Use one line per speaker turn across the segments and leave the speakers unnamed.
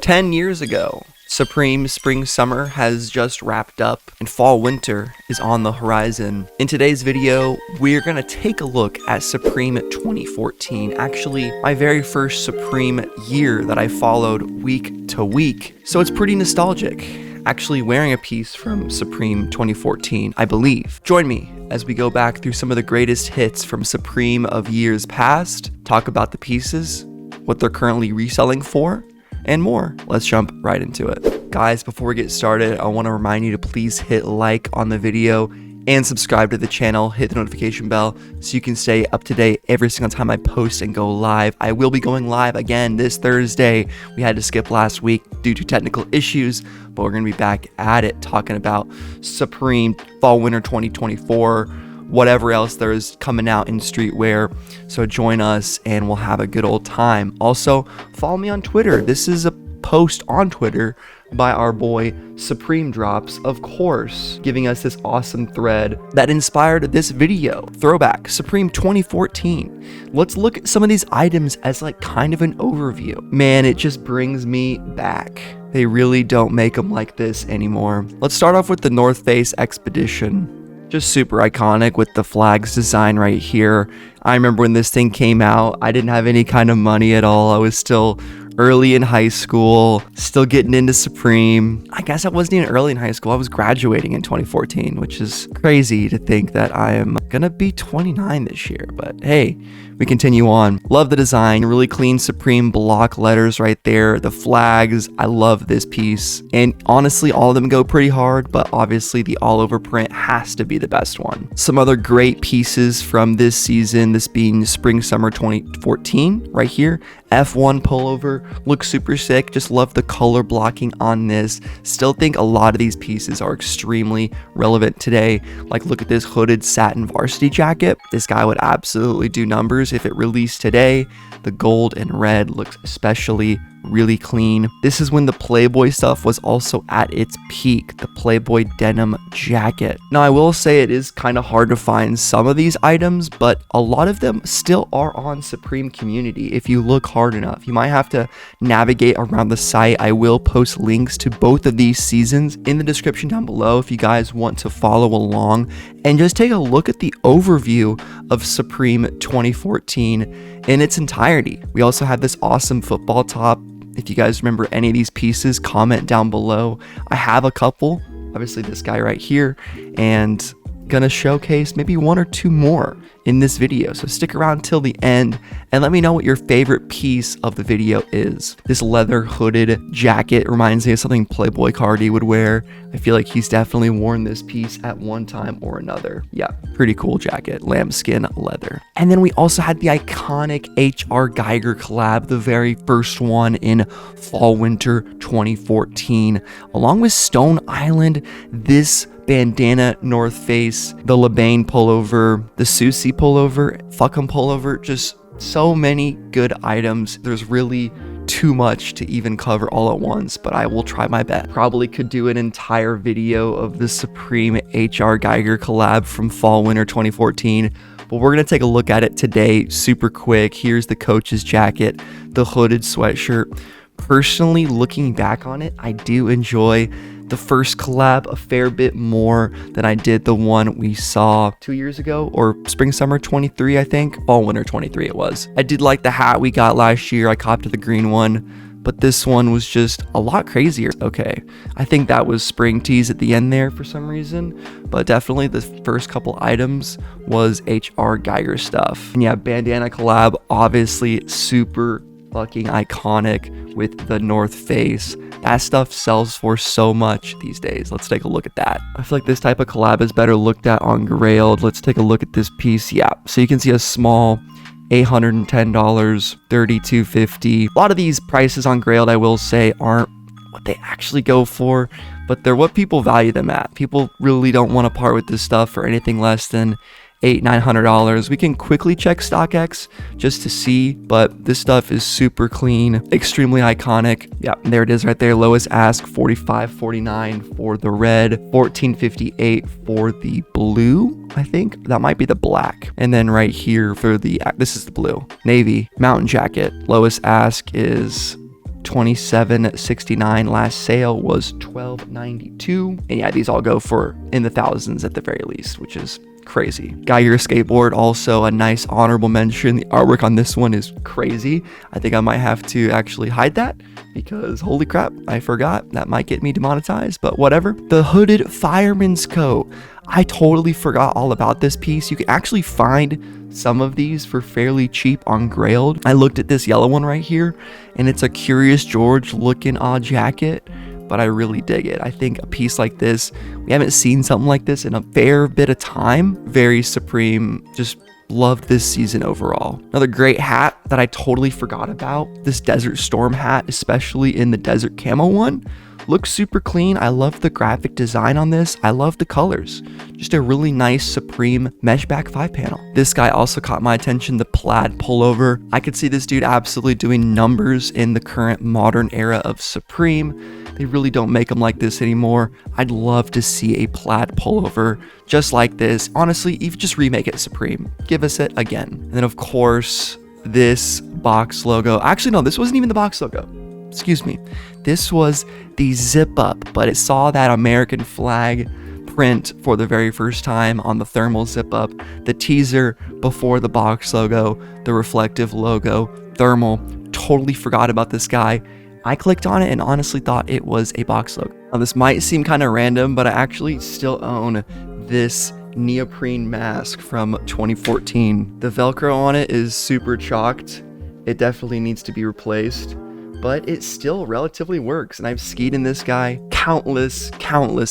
10 years ago. Supreme Spring Summer has just wrapped up and Fall Winter is on the horizon. In today's video, we're gonna take a look at Supreme 2014, actually my very first Supreme year that I followed week to week. So it's pretty nostalgic, actually wearing a piece from Supreme 2014, I believe. Join me as we go back through some of the greatest hits from Supreme of years past, talk about the pieces, what they're currently reselling for, and more. Let's jump right into it. Guys, before we get started, I want to remind you to please hit like on the video and subscribe to the channel, hit the notification bell so you can stay up to date every single time I post and go live. I will be going live again this Thursday. We had to skip last week due to technical issues, but we're going to be back at it talking about Supreme Fall Winter 2024, whatever else there is coming out in streetwear. So join us and we'll have a good old time. Also, follow me on Twitter. This is a post on Twitter by our boy Supreme Drops, of course, giving us this awesome thread that inspired this video. Throwback Supreme 2014. Let's look at some of these items as like kind of an overview. Man, it just brings me back. They really don't make them like this anymore. Let's start off with the North Face Expedition. Just super iconic with the flags design right here. I remember when this thing came out, I didn't have any kind of money at all. I was still early in high school, still getting into Supreme. I guess I wasn't even early in high school. I was graduating in 2014, which is crazy to think that I am gonna be 29 this year, but hey, we continue on. Love the design, really clean Supreme block letters right there, the flags. I love this piece. And honestly, all of them go pretty hard, but obviously the all over print has to be the best one. Some other great pieces from this season, this being Spring Summer 2014 right here. F1 pullover, looks super sick. Just love the color blocking on this. Still think a lot of these pieces are extremely relevant today. Like look at this hooded satin varsity jacket. This guy would absolutely do numbers if it released today. The gold and red looks especially really clean. This is when the Playboy stuff was also at its peak, the Playboy denim jacket. Now I will say it is kind of hard to find some of these items, but a lot of them still are on Supreme community if you look hard enough. You might have to navigate around the site. I will post links to both of these seasons in the description down below if you guys want to follow along and just take a look at the overview of Supreme 2014 in its entirety. We also have this awesome football top. If you guys remember any of these pieces, comment down below. I have a couple, obviously this guy right here, and gonna showcase maybe one or two more in this video. So stick around till the end and let me know what your favorite piece of the video is. This leather hooded jacket reminds me of something Playboy Cardi would wear. I feel like he's definitely worn this piece at one time or another. Yeah, pretty cool jacket, lambskin leather. And then we also had the iconic H.R. Geiger collab, the very first one in Fall Winter 2014, along with Stone Island, this bandana North Face, the LeBain pullover, the Susie pullover, Fuckum pullover, just so many good items. There's really too much to even cover all at once, but I will try my best. Probably could do an entire video of the Supreme H.R. Geiger collab from Fall Winter 2014, but we're gonna take a look at it today super quick. Here's the coach's jacket, the hooded sweatshirt. Personally, looking back on it, I do enjoy the first collab a fair bit more than I did the one we saw 2 years ago, or Spring Summer 23, I think. Fall Winter 23 it was. I did like the hat we got last year. I copped the green one, but this one was just a lot crazier. Okay, I think that was spring tees at the end there for some reason, but definitely the first couple items was H.R. Geiger stuff. And yeah, bandana collab, obviously super fucking iconic with the North Face. That stuff sells for so much these days. Let's take a look at that. I feel like this type of collab is better looked at on Grailed. Let's take a look at this piece. Yeah, so you can see a small $810, $32.50. A lot of these prices on Grailed, I will say, aren't what they actually go for, but they're what people value them at. People really don't want to part with this stuff for anything less than $800-900. We can quickly check StockX just to see, but this stuff is super clean, extremely iconic. Yeah, there it is right there. Lowest ask $45.49 for the red, $14.58 for the blue. I think that might be the black. And then right here for the, this is the blue, navy mountain jacket. Lowest ask is $27.69. Last sale was $12.92. And yeah, these all go for in the thousands at the very least, which is crazy. Guy Gear skateboard, also a nice honorable mention. The artwork on this one is crazy. I think I might have to actually hide that because holy crap, I forgot. That might get me demonetized, but whatever. The hooded fireman's coat. I totally forgot all about this piece. You can actually find some of these for fairly cheap on Grailed. I looked at this yellow one right here, and it's a Curious George looking odd jacket, but I really dig it. I think a piece like this, we haven't seen something like this in a fair bit of time. Very Supreme, just loved this season overall. Another great hat that I totally forgot about, this Desert Storm hat, especially in the desert camo one. Looks super clean. I love the graphic design on this. I love the colors. Just a really nice Supreme mesh back 5-panel. This guy also caught my attention, the plaid pullover. I could see this dude absolutely doing numbers in the current modern era of Supreme. They really don't make them like this anymore. I'd love to see a plaid pullover just like this. Honestly, even just remake it Supreme. Give us it again. And then of course, this box logo. Actually, no, this wasn't even the box logo. Excuse me. This was the zip up, but it saw that American flag print for the very first time on the thermal zip up, the teaser before the box logo, the reflective logo, thermal. Totally forgot about this guy. I clicked on it and honestly thought it was a box logo. Now this might seem kind of random, but I actually still own this neoprene mask from 2014. The Velcro on it is super chalked. It definitely needs to be replaced, but it still relatively works. And I've skied in this guy countless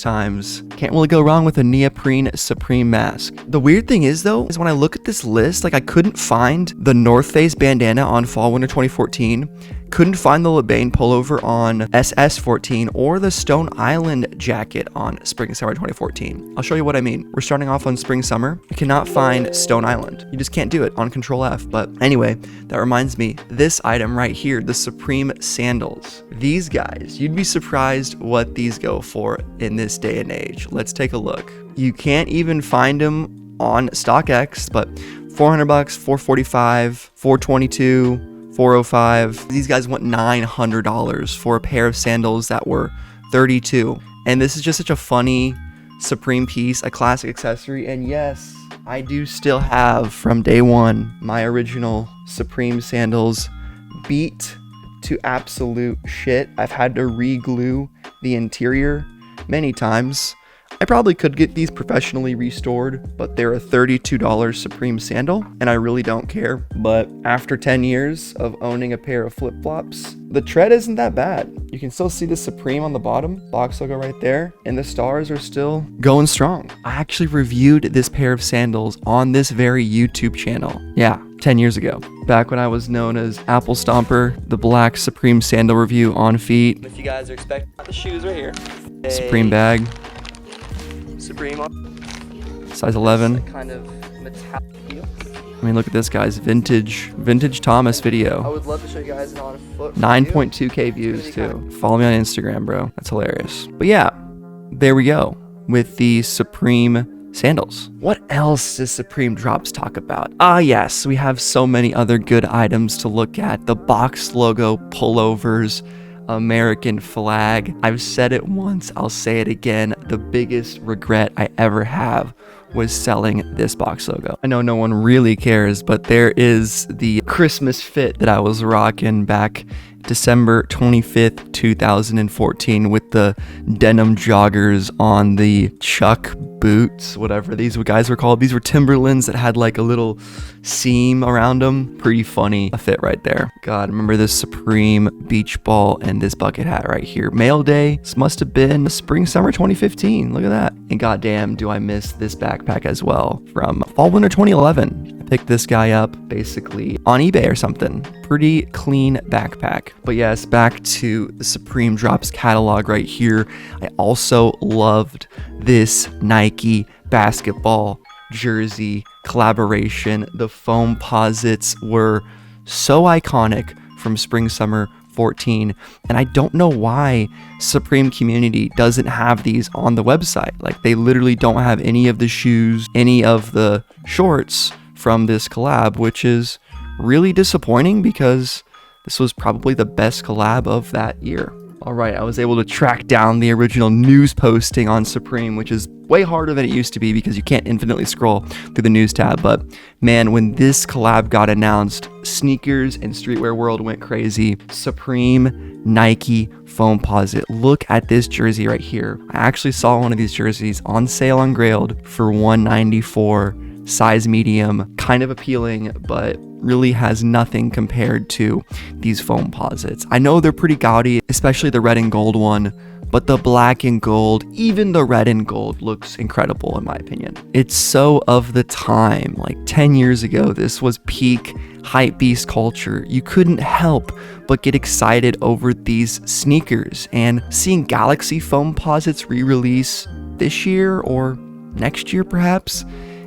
times. Can't really go wrong with a neoprene Supreme mask. The weird thing is though, is when I look at this list, like I couldn't find the North Face bandana on fall winter 2014. Couldn't find the LeBain pullover on SS14 or the Stone Island jacket on spring summer 2014. I'll show you what I mean. We're starting off on spring summer. You cannot find Stone Island. You just can't do it on Control F. But anyway, that reminds me, this item right here, the Supreme sandals. These guys, you'd be surprised what these go for in this day and age. Let's take a look. You can't even find them on StockX, but $400, $445, $422, $405. These guys want $900 for a pair of sandals that were $32. And this is just such a funny Supreme piece, a classic accessory. And yes, I do still have from day one my original Supreme sandals beat to absolute shit. I've had to re-glue the interior many times. I probably could get these professionally restored, but they're a $32 Supreme sandal, and I really don't care. But after 10 years of owning a pair of flip-flops, the tread isn't that bad. You can still see the Supreme on the bottom, box logo right there, and the stars are still going strong. I actually reviewed this pair of sandals on this very YouTube channel. Yeah, 10 years ago. Back when I was known as Apple Stomper, the black Supreme sandal review on feet. If you guys are expecting the shoes right here. Supreme bag. Supreme size 11. Kind of metallic heel. I mean, look at this guy's vintage Thomas video. I would love to show you guys an on foot 9.2k views too. Follow me on Instagram, bro. That's hilarious. But yeah, there we go with the Supreme sandals. What else does Supreme Drops talk about? Yes, we have so many other good items to look at. The box logo pullovers, American flag. I've said it once, I'll say it again. The biggest regret I ever have was selling this box logo. I know no one really cares, but there is the Christmas fit that I was rocking back December 25th, 2014 with the denim joggers on the Chuck boots, whatever these guys were called. These were Timberlands that had like a little seam around them. Pretty funny a fit right there. God, remember this Supreme beach ball and this bucket hat right here. Mail day. This must have been spring summer 2015. Look at that. And goddamn, do I miss this backpack as well from fall winter 2011. I picked this guy up basically on eBay or something. Pretty clean backpack. But yes, back to the Supreme Drops catalog right here. I also loved this Nike basketball jersey collaboration. The foam posits were so iconic from spring summer 14, and I don't know why Supreme community doesn't have these on the website. Like, they literally don't have any of the shoes, any of the shorts from this collab, which is really disappointing because this was probably the best collab of that year. All right, I was able to track down the original news posting on Supreme, which is way harder than it used to be because you can't infinitely scroll through the news tab. But man, when this collab got announced, sneakers and streetwear world went crazy. Supreme Nike Foamposite. Look at this jersey right here. I actually saw one of these jerseys on sale on Grailed for $194, size medium, kind of appealing, but really has nothing compared to these Foamposites. I know they're pretty gaudy, especially the red and gold one, but the black and gold, even the red and gold, looks incredible in my opinion. It's so of the time. Like 10 years ago, this was peak hype beast culture. You couldn't help but get excited over these sneakers, and seeing Galaxy Foamposites re-release this year or next year perhaps,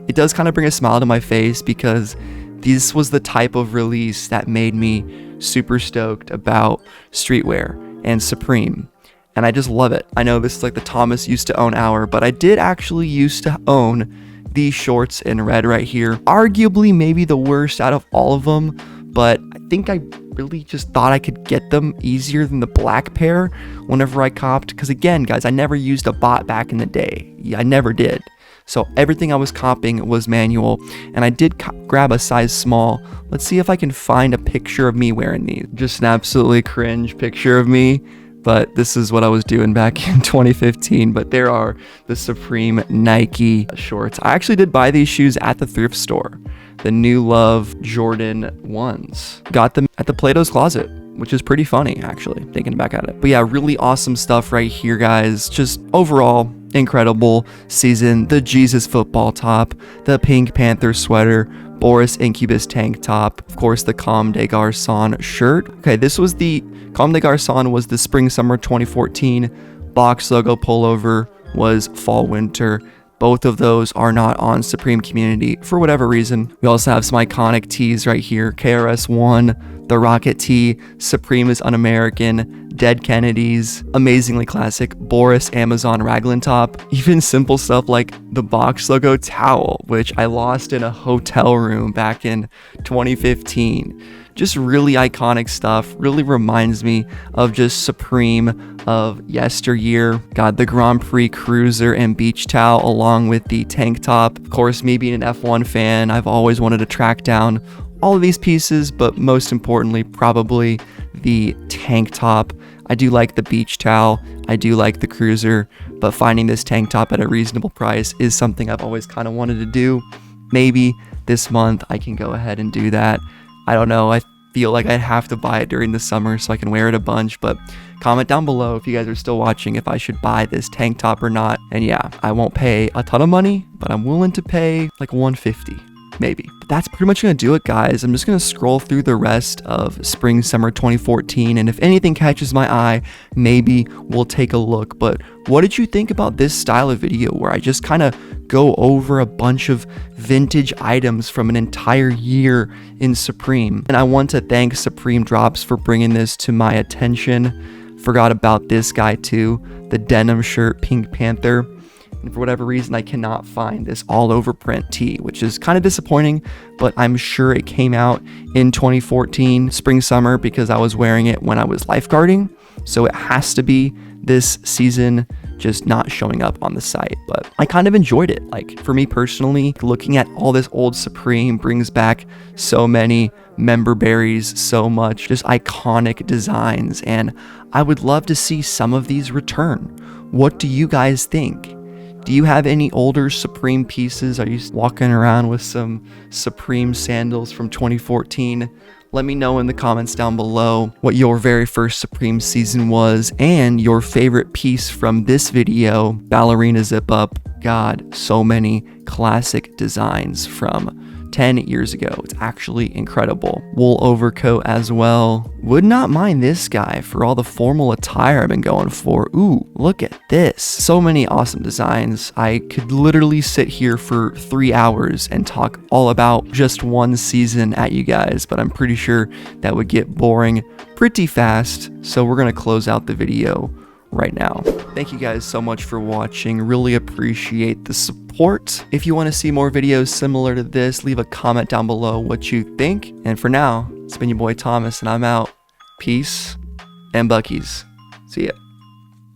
it does kind of bring a smile to my face because this was the type of release that made me super stoked about streetwear and Supreme. And I just love it. I know this is like the Thomas used to own hour, but I did actually used to own these shorts in red right here. Arguably maybe the worst out of all of them, but I think I really just thought I could get them easier than the black pair whenever I copped. Because again, guys, I never used a bot back in the day. Yeah, I never did. So everything I was copying was manual, and I did grab a size small. Let's see if I can find a picture of me wearing these. Just an absolutely cringe picture of me, but this is what I was doing back in 2015. But there are the Supreme Nike shorts. I actually did buy these shoes at the thrift store. The New Love Jordan 1s. Got them at the Plato's Closet, which is pretty funny actually, thinking back at it. But yeah, really awesome stuff right here, guys. Just overall, incredible season. The Jesus football top, the Pink Panther sweater, Boris Incubus tank top, of course the Comme des Garçons shirt. Okay, this was the Comme des Garçons was the spring summer 2014. Box logo pullover was fall winter. Both of those are not on Supreme Community for whatever reason. We also have some iconic tees right here. KRS-One, the Rocket tee, Supreme is Un-American, Dead Kennedys, amazingly classic, Boris Amazon raglan top, even simple stuff like the box logo towel, which I lost in a hotel room back in 2015. Just really iconic stuff, really reminds me of just Supreme of yesteryear. Got the Grand Prix Cruiser and beach towel along with the tank top. Of course, me being an F1 fan, I've always wanted to track down all of these pieces, but most importantly, probably the tank top. I do like the beach towel, I do like the Cruiser, but finding this tank top at a reasonable price is something I've always kind of wanted to do. Maybe this month I can go ahead and do that. I don't know, I feel like I'd have to buy it during the summer so I can wear it a bunch, but comment down below if you guys are still watching if I should buy this tank top or not. And yeah, I won't pay a ton of money, but I'm willing to pay like $150. Maybe. But that's pretty much gonna do it, guys. I'm just gonna scroll through the rest of spring summer 2014, and if anything catches my eye, maybe we'll take a look. But what did you think about this style of video where I just kind of go over a bunch of vintage items from an entire year in Supreme? And I want to thank Supreme Drops for bringing this to my attention. Forgot about this guy too, the denim shirt, Pink Panther. And for whatever reason, I cannot find this all over print tee, which is kind of disappointing, but I'm sure it came out in 2014 spring summer because I was wearing it when I was lifeguarding. So it has to be this season, just not showing up on the site. But I kind of enjoyed it. Like for me personally, looking at all this old Supreme brings back so many member berries, so much just iconic designs. And I would love to see some of these return. What do you guys think? Do you have any older Supreme pieces? Are you walking around with some Supreme sandals from 2014? Let me know in the comments down below what your very first Supreme season was and your favorite piece from this video. Ballerina zip up. God, so many classic designs from 10 years ago. It's actually incredible. Wool overcoat as well. Would not mind this guy for all the formal attire I've been going for. Ooh, look at this. So many awesome designs. I could literally sit here for 3 hours and talk all about just one season at you guys, but I'm pretty sure that would get boring pretty fast. So we're gonna close out the video right now. Thank you guys so much for watching. Really appreciate the support. If you want to see more videos similar to this, leave a comment down below what you think. And for now, it's been your boy Thomas, and I'm out. Peace and Buckies. See ya.